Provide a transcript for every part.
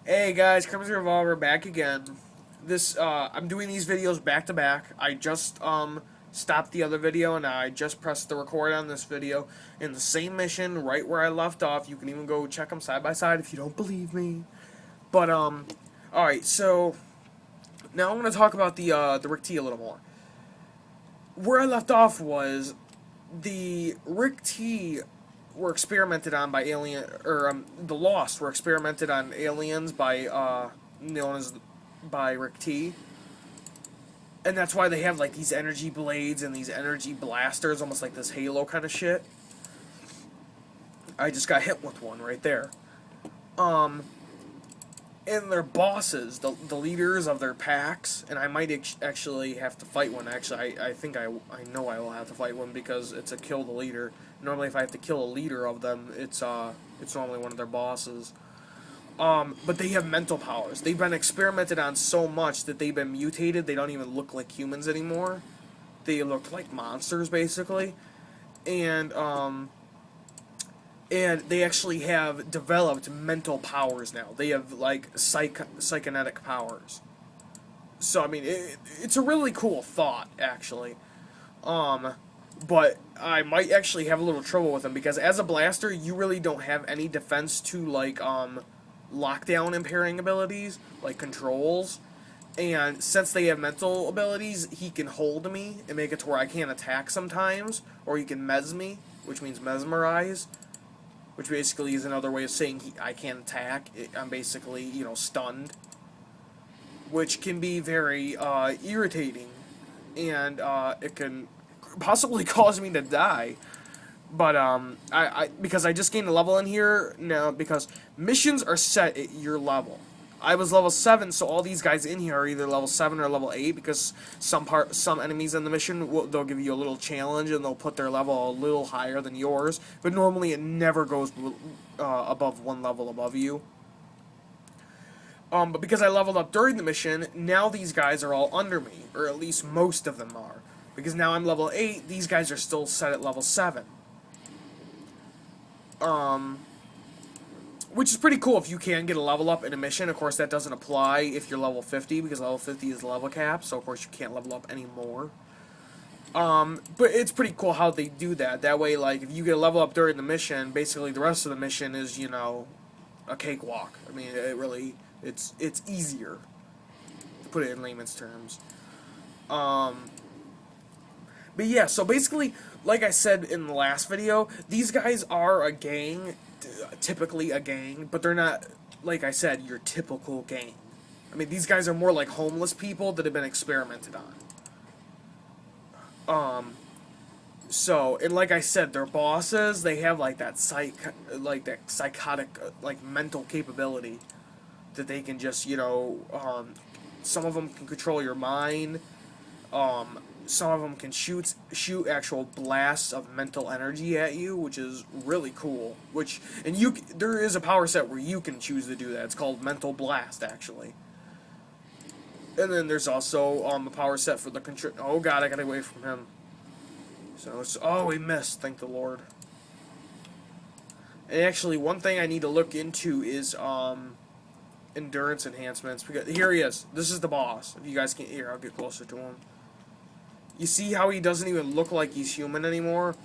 Hey guys, Crimson Revolver back again. I'm doing these videos back to back. I just stopped the other video and I just pressed the record on this video in the same mission right where I left off. You can even go check them side by side if you don't believe me. But all right. So now I'm going to talk about the Rick T a little more. Where I left off was the Rick T were experimented on by the Lost were experimented on aliens by known as by Rick T, and that's why they have like these energy blades and these energy blasters, almost like this Halo kind of shit. I just got hit with one right there. Um, and their bosses, the leaders of their packs, and I might actually have to fight one. Actually, I think I know I will have to fight one because it's a kill the leader. Normally, if I have to kill a leader of them, it's normally one of their bosses. But they have mental powers. They've been experimented on so much that they've been mutated. They don't even look like humans anymore. They look like monsters, basically. And they actually have developed mental powers now. They have, like, psychonetic powers. So, I mean, it's a really cool thought, actually. But I might actually have a little trouble with them, because as a blaster, you really don't have any defense to, like, lockdown impairing abilities, like controls. And since they have mental abilities, he can hold me and make it to where I can't attack sometimes, or he can mes me, which means mesmerize, which basically is another way of saying I can't attack. I'm basically, stunned, which can be very irritating, and it can possibly cause me to die. But because I just gained a level in here now, because missions are set at your level. I was level 7, so all these guys in here are either level 7 or level 8, because some enemies in the mission, they'll give you a little challenge and they'll put their level a little higher than yours, but normally it never goes above one level above you. But because I leveled up during the mission, now these guys are all under me, or at least most of them are. Because now I'm level 8, these guys are still set at level 7. Which is pretty cool if you can get a level up in a mission. Of course, that doesn't apply if you're level 50, because level 50 is level cap, so of course you can't level up anymore. But it's pretty cool how they do that. That way, like, if you get a level up during the mission, basically the rest of the mission is, a cakewalk. I mean, it's easier, to put it in layman's terms. But yeah, so basically, like I said in the last video, these guys are a gang, typically a gang, but they're not, like I said, your typical gang. I mean, these guys are more like homeless people that have been experimented on. So, and like I said, their bosses, they have like that psychotic, like mental capability that they can just, some of them can control your mind. Some of them can shoot actual blasts of mental energy at you, which is really cool. There is a power set where you can choose to do that. It's called Mental Blast, actually. And then there's also a power set for the control. Oh god, I got away from him. So he missed. Thank the Lord. And actually, one thing I need to look into is endurance enhancements. Because here he is. This is the boss. If you guys can't hear, I'll get closer to him. You see how he doesn't even look like he's human anymore?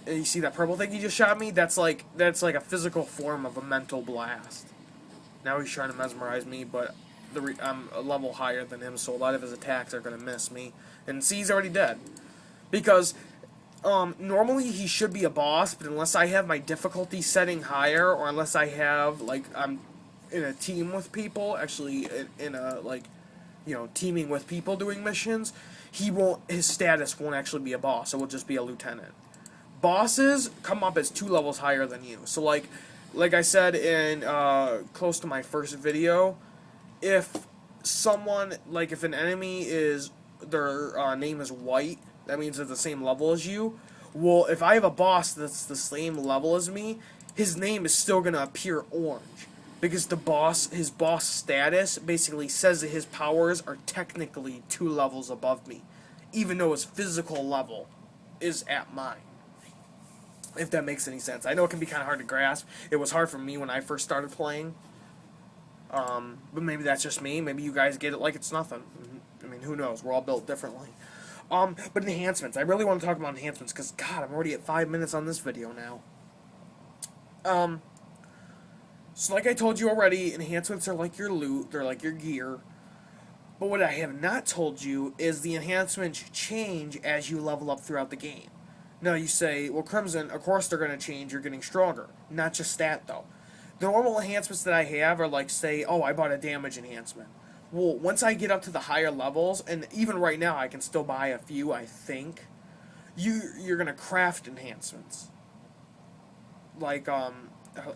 And you see that purple thing he just shot me? That's like a physical form of a mental blast. Now he's trying to mesmerize me, but I'm a level higher than him, so a lot of his attacks are going to miss me. And see, he's already dead. Because normally he should be a boss, but unless I have my difficulty setting higher, or unless I have, like, I'm in a team with people, actually in a, like, teaming with people doing missions, his status won't actually be a boss. It will just be a lieutenant. Bosses come up as 2 levels higher than you. So like I said in close to my first video, if an enemy is their name is white, that means they're the same level as you. Well, if I have a boss that's the same level as me, his name is still gonna appear orange. Because his boss status basically says that his powers are technically 2 levels above me, even though his physical level is at mine. If that makes any sense. I know it can be kind of hard to grasp. It was hard for me when I first started playing. But maybe that's just me. Maybe you guys get it like it's nothing. I mean, who knows? We're all built differently. But enhancements. I really want to talk about enhancements because, God, I'm already at 5 minutes on this video now. So like I told you already, enhancements are like your loot. They're like your gear. But what I have not told you is the enhancements change as you level up throughout the game. Now you say, well, Crimson, of course they're going to change. You're getting stronger. Not just that, though. The normal enhancements that I have are like, say, oh, I bought a damage enhancement. Well, once I get up to the higher levels, and even right now I can still buy a few, I think, you're going to craft enhancements. Like,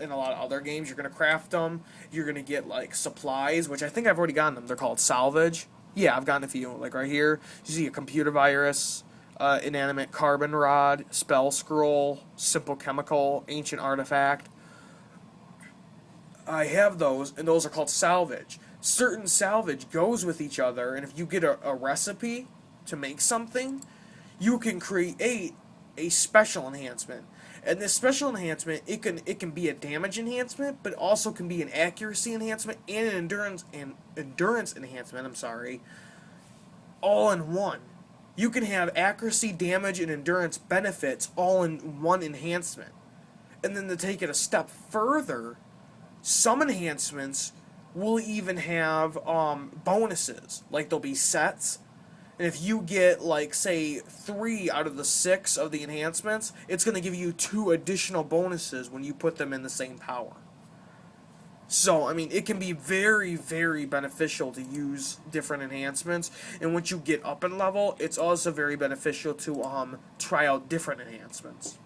in a lot of other games, you're going to craft them. You're going to get, like, supplies, which I think I've already gotten them. They're called salvage. Yeah, I've gotten a few. Like, right here, you see a computer virus, inanimate carbon rod, spell scroll, simple chemical, ancient artifact. I have those, and those are called salvage. Certain salvage goes with each other, and if you get a recipe to make something, you can create a special enhancement. And this special enhancement, it can be a damage enhancement, but it also can be an accuracy enhancement and an endurance enhancement. I'm sorry, all in one. You can have accuracy, damage, and endurance benefits all in one enhancement. And then to take it a step further, some enhancements will even have bonuses. Like, there'll be sets. And if you get, like, say, 3 out of the 6 of the enhancements, it's going to give you 2 additional bonuses when you put them in the same power. So, I mean, it can be very, very beneficial to use different enhancements. And once you get up in level, it's also very beneficial to try out different enhancements.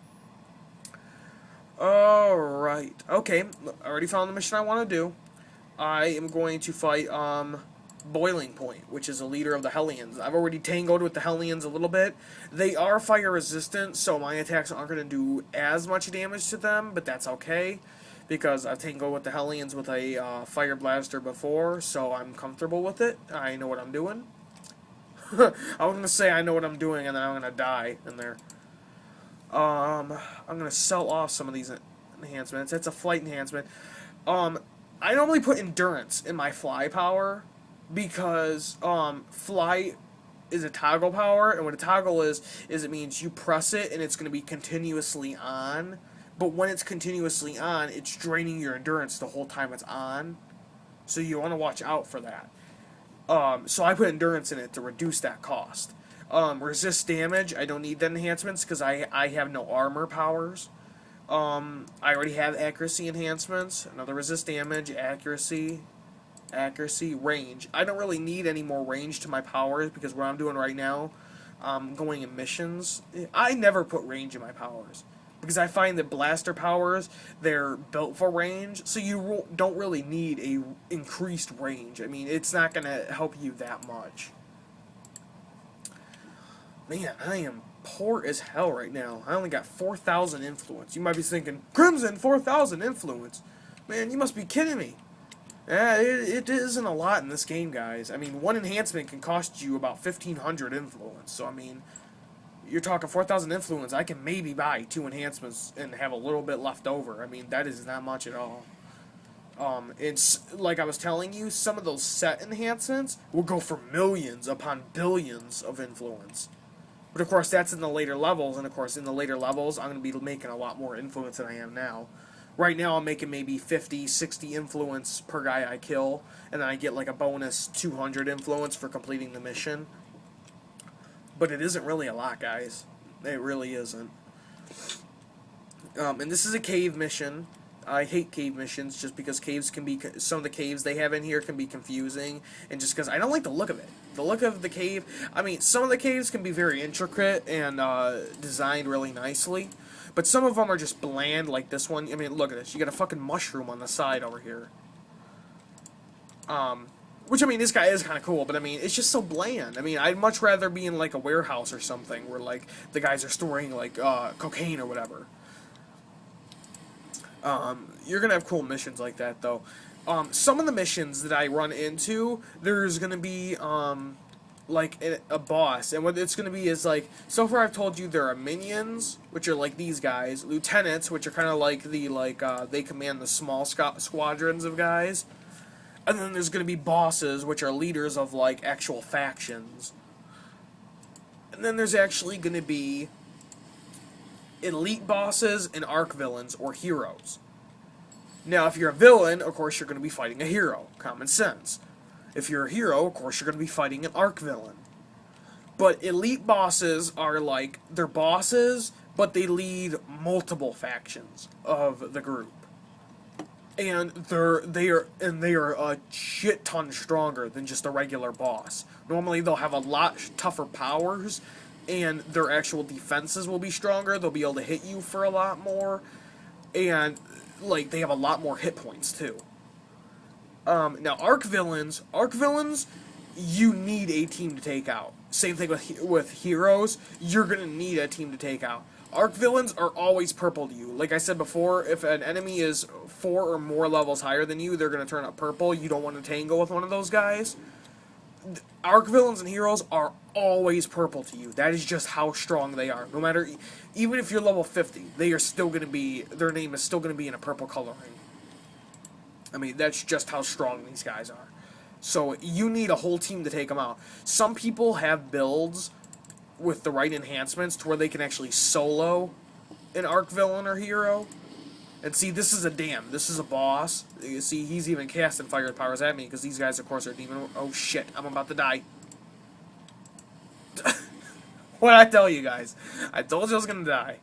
Alright. Okay, I already found the mission I want to do. I am going to fight Boiling Point, which is a leader of the Hellions. I've already tangoed with the Hellions a little bit. They are fire resistant, so my attacks aren't going to do as much damage to them, but that's okay, because I've tangoed with the Hellions with a fire blaster before, so I'm comfortable with it. I know what I'm doing. I was going to say I know what I'm doing, and then I'm going to die in there. I'm going to sell off some of these enhancements. It's a flight enhancement. I normally put endurance in my fly power because fly is a toggle power, and what a toggle is it means you press it and it's going to be continuously on, but when it's continuously on, it's draining your endurance the whole time it's on, so you want to watch out for that. So I put endurance in it to reduce that cost. Resist damage, I don't need the enhancements because I have no armor powers. I already have accuracy enhancements, another resist damage, accuracy, range. I don't really need any more range to my powers because what I'm doing right now, going in missions, I never put range in my powers because I find that blaster powers, they're built for range, so you don't really need a increased range. I mean, it's not going to help you that much. Man, I am poor as hell right now. I only got 4,000 influence. You might be thinking, Crimson, 4,000 influence? Man, you must be kidding me. It isn't a lot in this game, guys. I mean, one enhancement can cost you about 1,500 influence. So, I mean, you're talking 4,000 influence. I can maybe buy 2 enhancements and have a little bit left over. I mean, that is not much at all. It's like I was telling you, some of those set enhancements will go for millions upon billions of influence. But of course, that's in the later levels, and of course, in the later levels, I'm going to be making a lot more influence than I am now. Right now, I'm making maybe 50, 60 influence per guy I kill, and then I get like a bonus 200 influence for completing the mission. But it isn't really a lot, guys. It really isn't. And this is a cave mission. I hate cave missions just because caves can be, some of the caves they have in here can be confusing, and just because I don't like the look of it. The look of the cave, I mean, some of the caves can be very intricate and designed really nicely, but some of them are just bland, like this one. I mean, look at this. You got a fucking mushroom on the side over here. Which, I mean, this guy is kind of cool, but I mean, it's just so bland. I mean, I'd much rather be in like a warehouse or something where like the guys are storing like cocaine or whatever. You're gonna have cool missions like that, though. Some of the missions that I run into, there's gonna be, like, a boss, and what it's gonna be is, like, so far I've told you there are minions, which are like these guys, lieutenants, which are kind of like the, like, they command the small squadrons of guys, And then there's going to be bosses, which are leaders of, like, actual factions. And then there's actually going to be elite bosses and arc villains, or heroes. Now, if you're a villain, of course you're going to be fighting a hero. Common sense. If you're a hero, of course you're going to be fighting an arc villain. But elite bosses are like, they're bosses, but they lead multiple factions of the group. And they are a shit ton stronger than just a regular boss. Normally they'll have a lot tougher powers, and their actual defenses will be stronger. They'll be able to hit you for a lot more, and like they have a lot more hit points too. Now arc villains, you need a team to take out. Same thing with heroes. You're gonna need a team to take out. Arc villains are always purple to you. Like I said before, if an enemy is 4 or more levels higher than you, they're going to turn up purple. You don't want to tangle with one of those guys. Arc villains and heroes are always purple to you. That is just how strong they are. No matter, even if you're level 50, they are still going to be, their name is still going to be in a purple coloring. I mean, that's just how strong these guys are. So you need a whole team to take them out. Some people have builds with the right enhancements to where they can actually solo an arc villain or hero. And see, this is a dam. This is a boss. You see, he's even casting fire powers at me because these guys, of course, are demon. Oh shit! I'm about to die. What'd I tell you guys? I told you I was gonna die.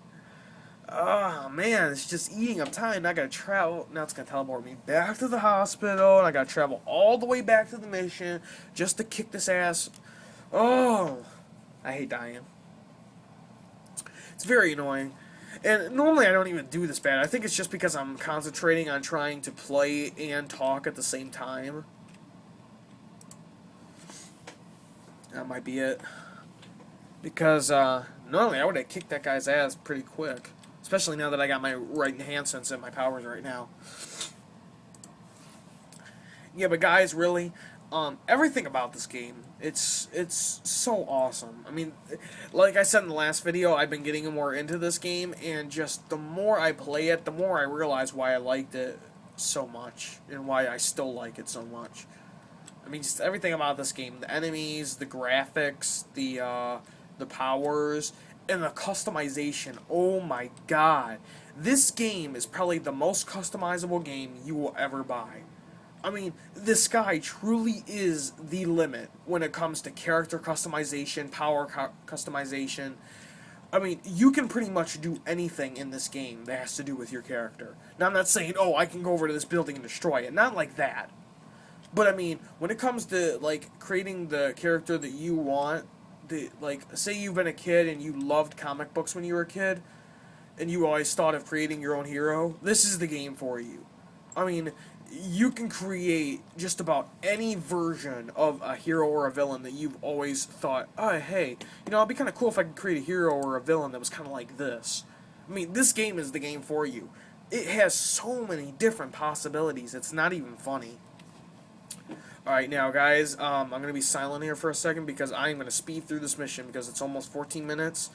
Oh man, it's just eating up time. I gotta travel. Now it's gonna teleport me back to the hospital, and I gotta travel all the way back to the mission just to kick this ass. Oh. I hate dying. It's very annoying. And normally I don't even do this bad. I think it's just because I'm concentrating on trying to play and talk at the same time. That might be it. Because normally I would have kicked that guy's ass pretty quick. Especially now that I got my right enhancements and my powers right now. Yeah, but guys, really, everything about this game, it's so awesome. I mean, like I said in the last video, I've been getting more into this game, and just the more I play it, the more I realize why I liked it so much, and why I still like it so much. I mean, just everything about this game, the enemies, the graphics, the powers, and the customization. Oh my god. This game is probably the most customizable game you will ever buy. I mean, this guy truly is the limit when it comes to character customization, power customization. I mean, you can pretty much do anything in this game that has to do with your character. Now, I'm not saying, oh, I can go over to this building and destroy it. Not like that. But, I mean, when it comes to, like, creating the character that you want, like, say you've been a kid and you loved comic books when you were a kid, and you always thought of creating your own hero, this is the game for you. I mean, you can create just about any version of a hero or a villain that you've always thought, oh, hey, you know, it'd be kind of cool if I could create a hero or a villain that was kind of like this. I mean, this game is the game for you. It has so many different possibilities, it's not even funny. Alright, now, guys, I'm going to be silent here for a second because I am going to speed through this mission because it's almost 14 minutes,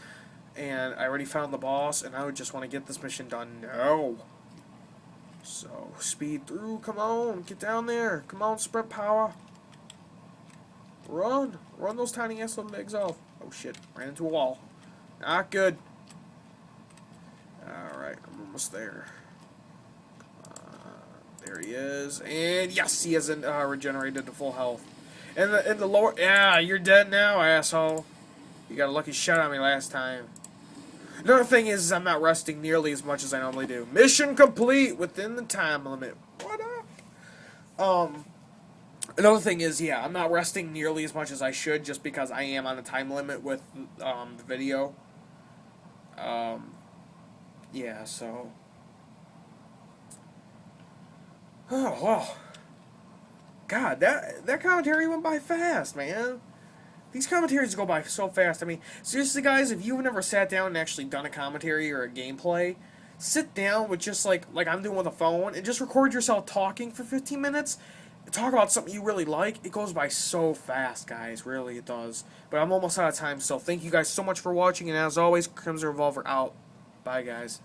and I already found the boss, and I would just want to get this mission done now. So, speed through, come on, get down there, come on, sprint power. Run those tiny ass little legs off. Oh shit, ran into a wall. Not good. Alright, I'm almost there. There he is, and yes, he hasn't regenerated to full health. And the lower, yeah, you're dead now, asshole. You got a lucky shot on me last time. Another thing is I'm not resting nearly as much as I normally do. Mission complete within the time limit. What up? Another thing is, yeah, I'm not resting nearly as much as I should just because I am on a time limit with the video. Yeah, so. Oh, wow. God, that commentary went by fast, man. These commentaries go by so fast. I mean, seriously, guys, if you've never sat down and actually done a commentary or a gameplay, sit down with just like I'm doing with a phone and just record yourself talking for 15 minutes. Talk about something you really like. It goes by so fast, guys. Really, it does. But I'm almost out of time, so thank you guys so much for watching. And as always, Crimson Revolver out. Bye, guys.